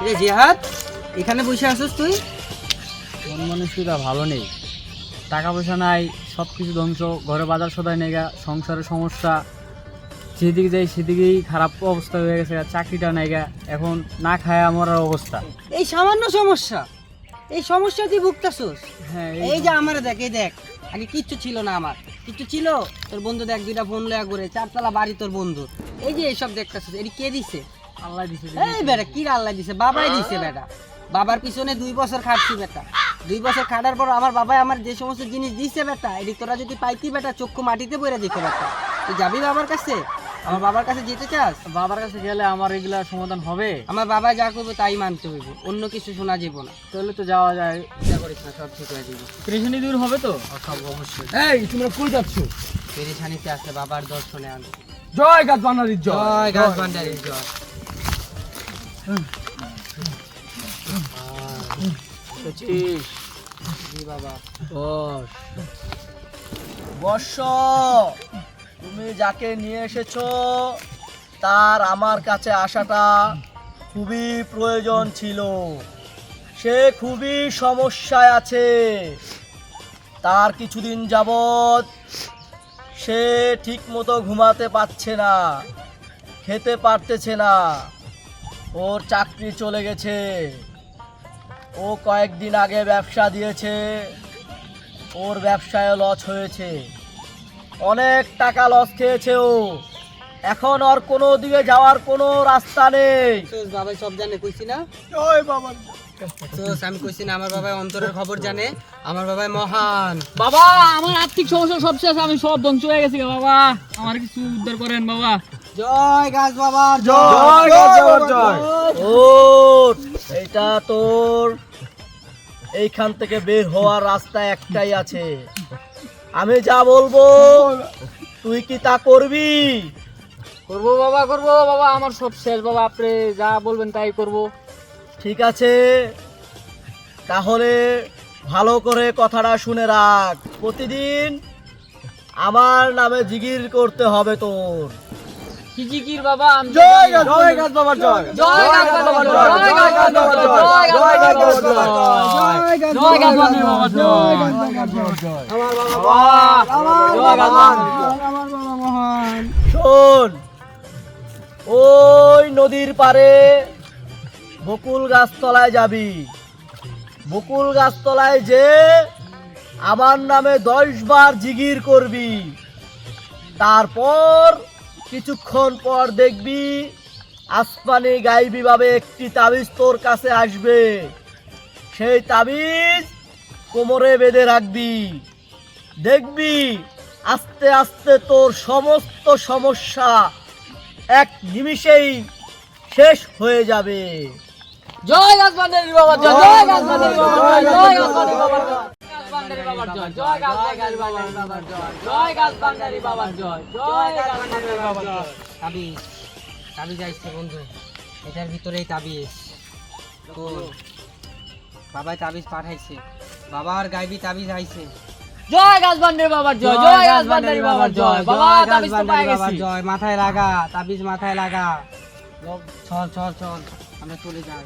রে জিহাদ, এখানে বসে আছিস তুই? মন মানসিকতা ভালো নেই, টাকা পয়সা নাই, সব কিছু ধ্বংস, ঘরে বাজার সদাই নেগা, সংসারের সমস্যা, যেদিকে যাই সেদিকেই খারাপ অবস্থা হয়ে গেছে, চাকরিটা নেগা, এখন না খায়া মরার অবস্থা। এই সামান্য সমস্যা, এই সমস্যা তুই ভুগতাছিস? হ্যাঁ, এই যে আমার দেখ, এই দেখ, আগে কিচ্ছু ছিল না, আমার কিচ্ছু ছিল, তোর বন্ধু দেখ দুইটা ফোন লয়া করে, চারতলা বাড়ি তোর বন্ধু, এই যে এইসব দেখতাছিস, এটি কে দিছে? আল্লাহ দিছে। এই বেটা কি আল্লাহ দিছে? বাবাই দিছে বেটা। বাবার পিছনে 2 বছর খাটছি বেটা, 2 বছর খাটার পর আমার বাবাই আমার যে সমস্ত জিনিস দিছে বেটা, এটি তোরা যদি পাইতি বেটা, চক্ষু মাটিতে পড়ে যেত বেটা। তুই যাবি বাবার কাছে? আমার বাবার কাছে যেতে চাস? বাবার কাছে গেলে আমার এগুলা সমাধান হবে? আমার বাবা যা করবে তাই মানতে হইব, অন্য কিছু শোনা যাব না। তাহলে তো যাওয়া যায়। চিন্তা করিস না, সব ঠিক হয়ে যাবে। পেরেশানি দূর হবে তো? সব অবশ্যই। এই তোমরা কই যাচ্ছ? পেরেশানিতে আসলে বাবার দর্শনে আনবে। জয় গাছ বানারির জয়। জয় গাছ ভান্ডারীর জয়। জি বাবা। বর্ষ, তুমি যাকে নিয়ে এসেছো তার আমার কাছে আসাটা খুবই প্রয়োজন ছিল। সে খুবই সমস্যায় আছে। তার কিছুদিন যাবৎ সে ঠিকমতো ঘুমাতে পারছে না, খেতে পারতেছে না, ওর চাকরি চলে গেছে। ও কয়েকদিন আগে ব্যবসা দিয়েছে, ওর ব্যবসায় লস হয়েছে, অনেক টাকা লস খেয়েছে ও। এখন ওর কোনো দিকে যাওয়ার কোনো রাস্তা নেই। তোর বাবাই সব জানে, কইছি না? ওই বাবা, তো আমি কইছি না, আমার বাবাই অন্তরের খবর জানে, আমার বাবাই মহান। বাবা, আমার আর্থিক সমস্যা সব শেষ, আমি সব ধ্বংস হয়ে গেছি বাবা, আমার কিছু উদ্ধার করেন বাবা। জয় গাছ বাবা জয় গাছ বাবার জয়। ওঠ, এইটা তোর এইখান থেকে বের হওয়ার রাস্তা একটাই আছে। আমি যা বলবো তুই কি তা করবি? করবো বাবা, করবো বাবা, আমার সব শেষ বাবা, আপনি যা বলবেন তাই করবো। ঠিক আছে, তাহলে ভালো করে কথাটা শুনে রাখ। প্রতিদিন আমার নামে জিগির করতে হবে তোর। কি জিকির বাবা? জয় গাছ বাবার জয়। জয় গাছ বাবার জয়, জয় গাছ বাবার জয়, জয় গাছ বাবার জয়, জয় গাছ বাবার জয়, আমার বাবা, জয় গাছ বাবার জয়। আমার বাবা মহান। শোন, ওই নদীর পারে বকুল গাছতলায় যাবি। বকুল গাছতলায় যে আমার নামে 10 বার জিগির করবি। তারপর কিছুক্ষণ পর দেখবি আসমানি গাইবি ভাবে একটি তাবিজ তোর কাছে আসবে। সেই তাবিজ কোমরে বেঁধে রাখবি। দেখবি আস্তে আস্তে তোর সমস্ত সমস্যা এক নিমিষেই শেষ হয়ে যাবে। জয় গাছ বান্ডারি বাবার জয়, জয় গাছ বান্ডারি বাবার জয়, জয় গাছ বান্ডারি বাবার জয়, জয় গাছ বান্ডারি বাবার জয়, জয় গাছ বান্ডারি বাবার জয়, জয় গাছ বান্ডারি বাবার জয়। তাবিজ, তাবিজ আইছে বন্ধু, এটার ভিতরেই তাবিজ। তোর বাবাই তাবিজ পাঠাইছে, বাবার গাইবি তাবিজ আইছে। জয় গাছ বান্ডারি বাবার জয়, জয় গাছ বান্ডারি বাবার জয়, বাবা তাবিজ তো পাই গেছি। জয়, মাথায় লাগা তাবিজ, মাথায় লাগা। চল চল চল, আমরা চলে যাই।